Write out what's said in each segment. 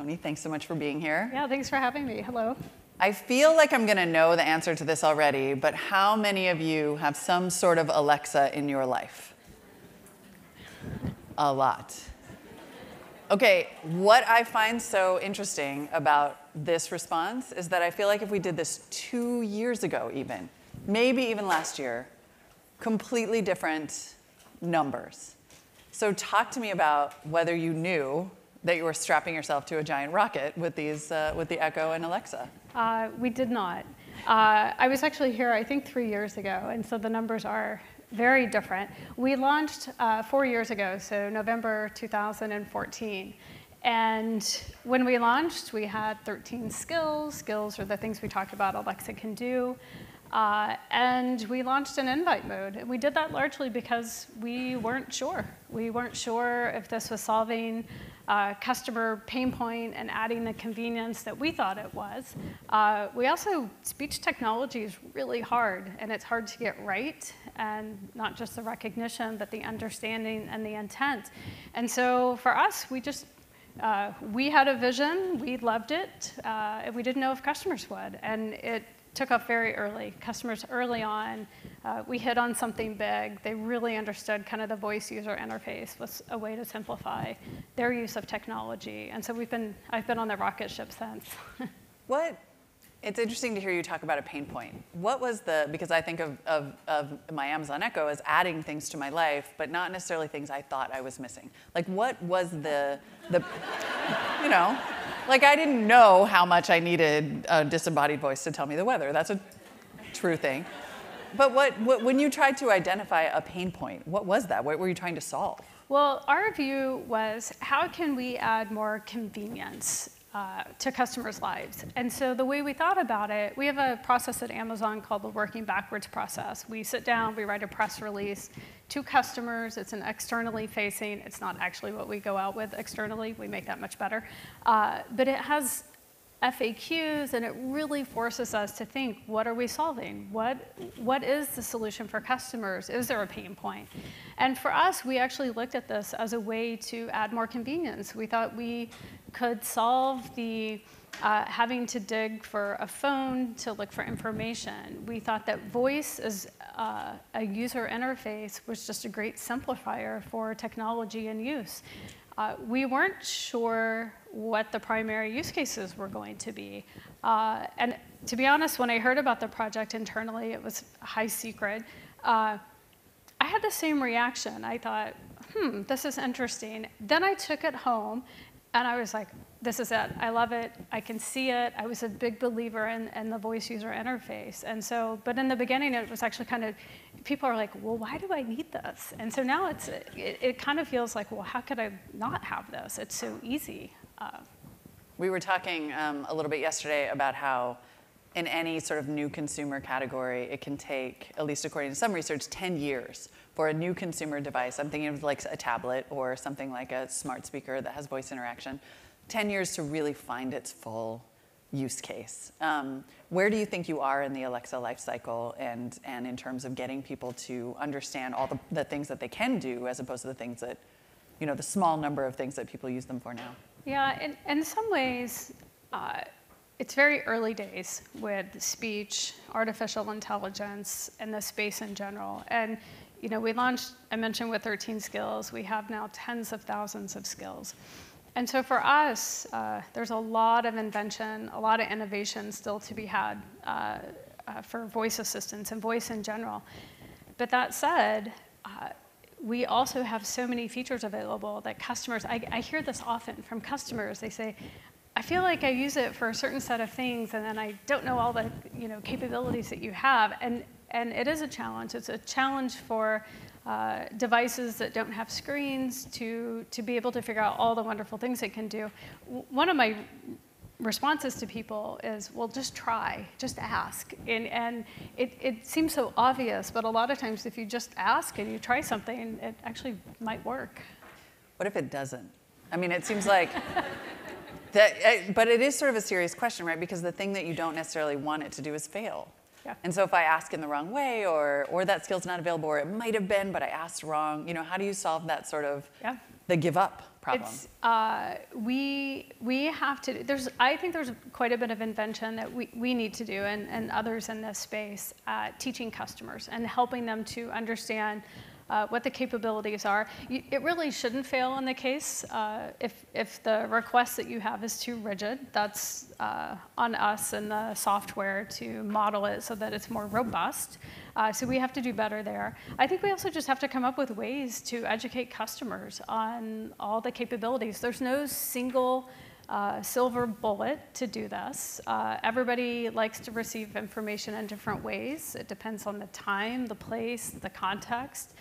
Tony, thanks so much for being here. Yeah, thanks for having me. Hello. I feel like I'm going to know the answer to this already, but how many of you have some sort of Alexa in your life? A lot. Okay, what I find so interesting about this response is that I feel like if we did this 2 years ago even, maybe even last year, completely different numbers. So talk to me about whether you knew that you were strapping yourself to a giant rocket with these, with the Echo and Alexa. We did not. I was actually here, I think, 3 years ago, and so the numbers are very different. We launched 4 years ago, so November 2014. And when we launched, we had 13 skills. Skills are the things we talked about Alexa can do. And we launched an invite mode. And we did that largely because we weren't sure. We weren't sure if this was solving customer pain point and adding the convenience that we thought it was. We also, speech technology is really hard, and it's hard to get right, and not just the recognition, but the understanding and the intent. And so for us, we had a vision, we loved it, and we didn't know if customers would. And it took off very early. Customers early on, we hit on something big. They really understood kind of the voice user interface was a way to simplify their use of technology. And so I've been on the rocket ship since. It's interesting to hear you talk about a pain point. What was because I think of my Amazon Echo as adding things to my life, but not necessarily things I thought I was missing. Like what was you know, like I didn't know how much I needed a disembodied voice to tell me the weather. That's a true thing. But when you tried to identify a pain point, what was that? What were you trying to solve? Well, our view was, how can we add more convenience to customers' lives? And so the way we thought about it, we have a process at Amazon called the working backwards process. We sit down, we write a press release to customers. It's an externally facing. It's not actually what we go out with externally. We make that much better. But it has FAQs, and it really forces us to think, what are we solving? What is the solution for customers? Is there a pain point? And for us, we actually looked at this as a way to add more convenience. We thought we could solve the having to dig for a phone to look for information. We thought that voice as a user interface was just a great simplifier for technology and use. We weren't sure what the primary use cases were going to be. And to be honest, when I heard about the project internally, it was high secret. I had the same reaction. I thought, this is interesting. Then I took it home, and I was like, this is it. I love it. I can see it. I was a big believer in the voice user interface. And so, but in the beginning, it was actually kind of, people are like, well, why do I need this? And so now it kind of feels like, well, how could I not have this? It's so easy. We were talking a little bit yesterday about how in any sort of new consumer category, it can take, at least according to some research, 10 years for a new consumer device. I'm thinking of like a tablet or something like a smart speaker that has voice interaction. 10 years to really find its full use case. Where do you think you are in the Alexa lifecycle and in terms of getting people to understand all the things that they can do as opposed to the things that, the small number of things that people use them for now? Yeah, in some ways, it's very early days with speech, artificial intelligence, and the space in general. And we launched, I mentioned, with 13 skills. We have now tens of thousands of skills. And so for us, there's a lot of invention, a lot of innovation still to be had for voice assistants and voice in general. But that said, we also have so many features available that customers, I hear this often from customers. They say, I feel like I use it for a certain set of things, and then I don't know all the capabilities that you have. And it is a challenge. It's a challenge for devices that don't have screens to be able to figure out all the wonderful things it can do. One of my responses to people is, well, just try, just ask. And it seems so obvious, but a lot of times if you just ask and you try something, it actually might work. What if it doesn't? I mean, it seems like, but it is sort of a serious question, right? Because the thing that you don't necessarily want it to do is fail. Yeah. And so if I ask in the wrong way, or that skill's not available, or it might have been, but I asked wrong, how do you solve that sort of the give up problem? We have to, I think there's quite a bit of invention that we need to do, and others in this space, teaching customers and helping them to understand what the capabilities are. It really shouldn't fail in the case. If the request that you have is too rigid, that's on us and the software to model it so that it's more robust. So we have to do better there. I think we also just have to come up with ways to educate customers on all the capabilities. There's no single silver bullet to do this. Everybody likes to receive information in different ways. It depends on the time, the place, the context.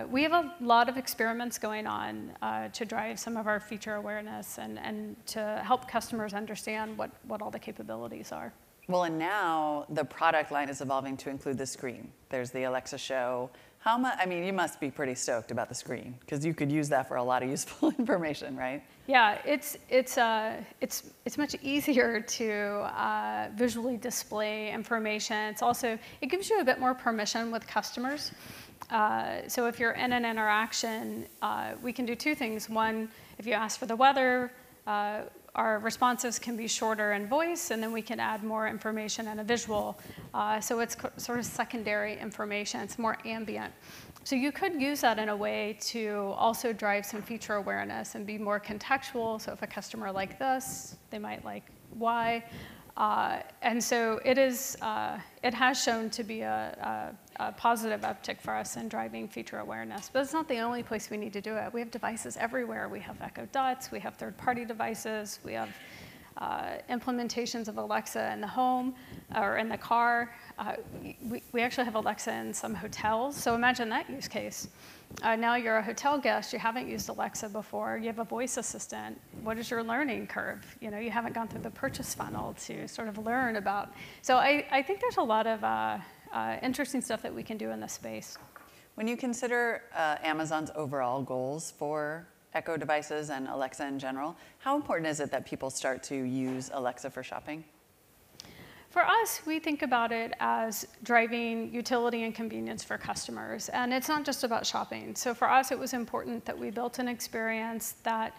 We have a lot of experiments going on to drive some of our feature awareness and to help customers understand what all the capabilities are. Well, and now the product line is evolving to include the screen. There's the Alexa Show. How much? I mean, you must be pretty stoked about the screen because you could use that for a lot of useful information, right? Yeah, it's much easier to visually display information. It gives you a bit more permission with customers. So if you're in an interaction, we can do two things. One, if you ask for the weather, our responses can be shorter in voice, and then we can add more information and a visual. So it's sort of secondary information. It's more ambient. So you could use that in a way to also drive some feature awareness and be more contextual. So if a customer like this, they might like Y. And so it has shown to be a positive uptick for us in driving feature awareness. But it's not the only place we need to do it. We have devices everywhere. We have Echo Dots. We have third-party devices. We have implementations of Alexa in the home or in the car. We actually have Alexa in some hotels. So imagine that use case. Now you're a hotel guest. You haven't used Alexa before. You have a voice assistant. What is your learning curve? You haven't gone through the purchase funnel to sort of learn about. So I think there's a lot of interesting stuff that we can do in this space. When you consider Amazon's overall goals for Echo devices and Alexa in general, how important is it that people start to use Alexa for shopping? For us, we think about it as driving utility and convenience for customers. And it's not just about shopping. So for us, it was important that we built an experience that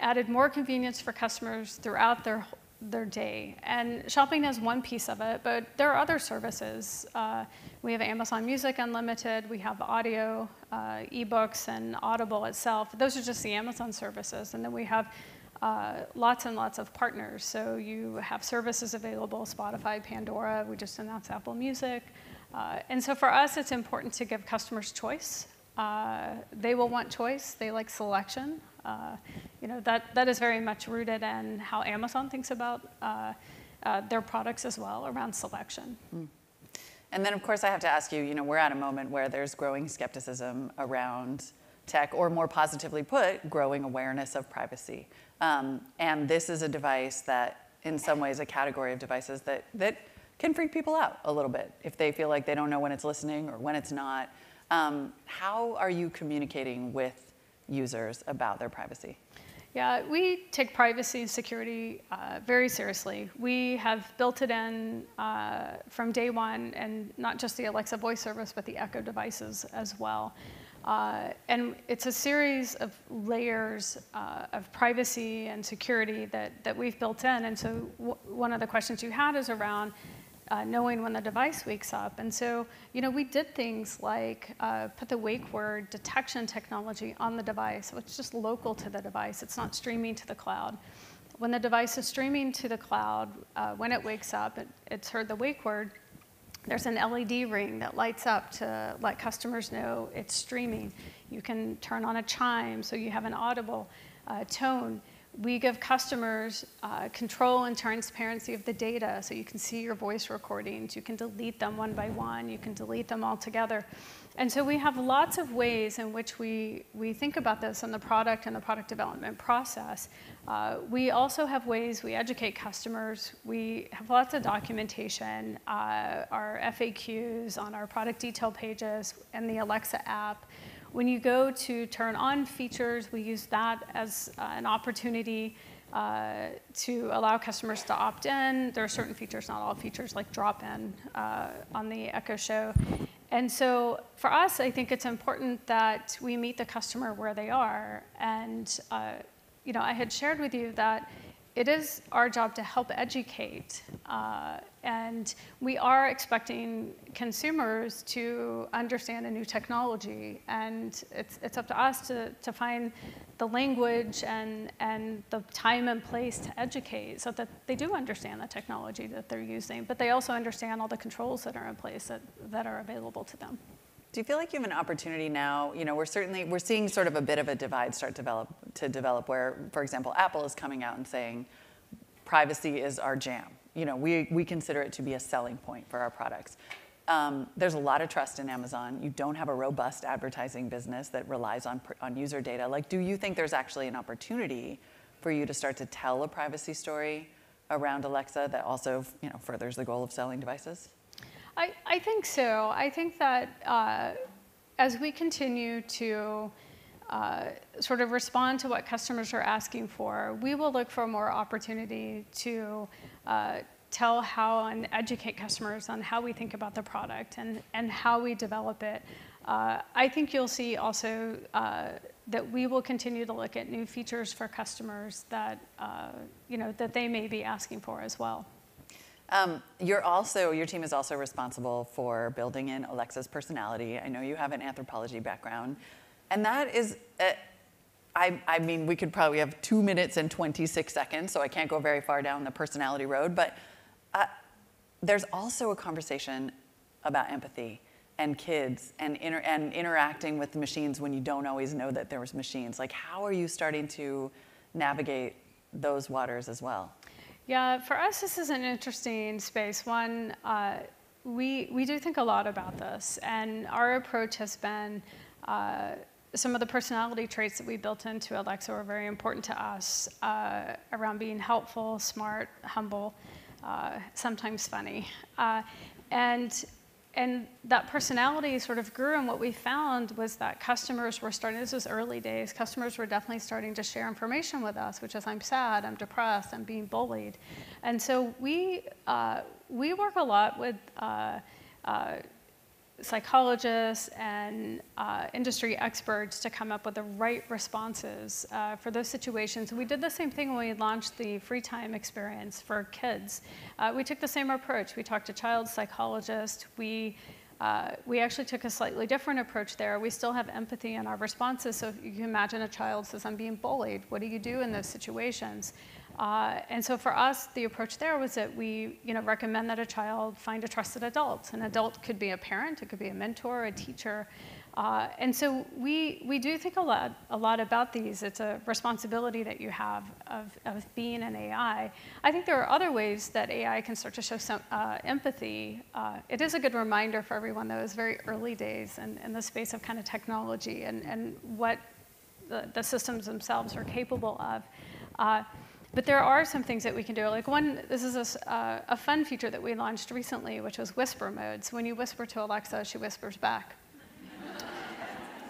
added more convenience for customers throughout their day. And shopping is one piece of it, but there are other services. We have Amazon Music Unlimited. We have audio, ebooks, and Audible itself. Those are just the Amazon services. And then we have lots and lots of partners. So you have services available, Spotify, Pandora. We just announced Apple Music. And so for us, it's important to give customers choice. They will want choice. They like selection. That is very much rooted in how Amazon thinks about their products as well, around selection. Mm. And then, of course, I have to ask you, we're at a moment where there's growing skepticism around tech, or more positively put, growing awareness of privacy. And this is a device that, in some ways, a category of devices that can freak people out a little bit if they feel like they don't know when it's listening or when it's not. How are you communicating with users about their privacy? Yeah, we take privacy and security very seriously. We have built it in from day one, and not just the Alexa voice service, but the Echo devices as well. And it's a series of layers of privacy and security that we've built in. And so one of the questions you had is around knowing when the device wakes up. And so, we did things like put the wake word detection technology on the device. So it's just local to the device. It's not streaming to the cloud. When the device is streaming to the cloud, when it wakes up, it's heard the wake word. There's an LED ring that lights up to let customers know it's streaming. You can turn on a chime so you have an audible tone. We give customers control and transparency of the data, so you can see your voice recordings. You can delete them one by one. You can delete them all together. And so we have lots of ways in which we think about this in the product and the product development process. We also have ways we educate customers. We have lots of documentation, our FAQs on our product detail pages and the Alexa app. When you go to turn on features, we use that as an opportunity to allow customers to opt in. There are certain features, not all features, like drop-in on the Echo Show. And so for us, I think it's important that we meet the customer where they are. And I had shared with you that it is our job to help educate. And we are expecting consumers to understand a new technology. And it's up to us to find the language and the time and place to educate so that they do understand the technology that they're using, but they also understand all the controls that are in place that are available to them. Do you feel like you have an opportunity now? We're seeing sort of a bit of a divide start to develop where, for example, Apple is coming out and saying, privacy is our jam. We consider it to be a selling point for our products. There's a lot of trust in Amazon. You don't have a robust advertising business that relies on user data. Do you think there's actually an opportunity for you to start to tell a privacy story around Alexa that also, furthers the goal of selling devices? I think so. I think that as we continue to sort of respond to what customers are asking for, we will look for more opportunity to tell how and educate customers on how we think about the product and how we develop it. I think you'll see also that we will continue to look at new features for customers that that they may be asking for as well. Your team is also responsible for building in Alexa's personality. I know you have an anthropology background, and that is, we could probably have 2 minutes and 26 seconds, so I can't go very far down the personality road, but there's also a conversation about empathy and kids and interacting with the machines when you don't always know that there was machines. How are you starting to navigate those waters as well? Yeah, for us, this is an interesting space. One, we do think a lot about this, and our approach has been some of the personality traits that we built into Alexa were very important to us around being helpful, smart, humble, sometimes funny. And that personality sort of grew, and what we found was that customers were starting, this was early days, customers were definitely starting to share information with us, which is, I'm sad, I'm depressed, I'm being bullied. And so we work a lot with psychologists and industry experts to come up with the right responses for those situations. We did the same thing when we launched the free time experience for kids. We took the same approach. We talked to child psychologists. We actually took a slightly different approach there. We still have empathy in our responses. So if you can imagine a child says, I'm being bullied. What do you do in those situations? And so for us, the approach there was that we recommend that a child find a trusted adult. An adult could be a parent, it could be a mentor, a teacher. And so we do think a lot about these. It's a responsibility that you have of being an AI. I think there are other ways that AI can start to show some empathy. It is a good reminder for everyone, though, it's very early days in the space of kind of technology and what the systems themselves are capable of. But there are some things that we can do. This is a fun feature that we launched recently, which was whisper mode. So when you whisper to Alexa, she whispers back.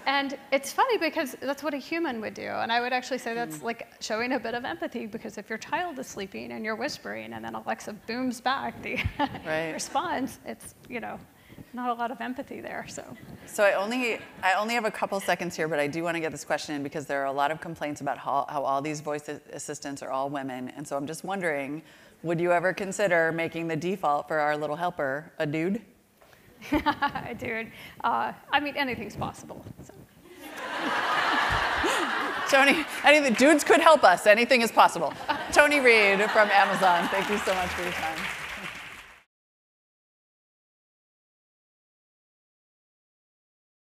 And it's funny because that's what a human would do. And I would actually say that's like showing a bit of empathy, because if your child is sleeping and you're whispering and then Alexa booms back the response, it's, not a lot of empathy there. So I only have a couple seconds here, but I do want to get this question in because there are a lot of complaints about how all these voice assistants are all women. And so I'm just wondering, would you ever consider making the default for our little helper a dude? A dude. Anything's possible. So. Tony, dudes could help us. Anything is possible. Tony Reed from Amazon, thank you so much for your time.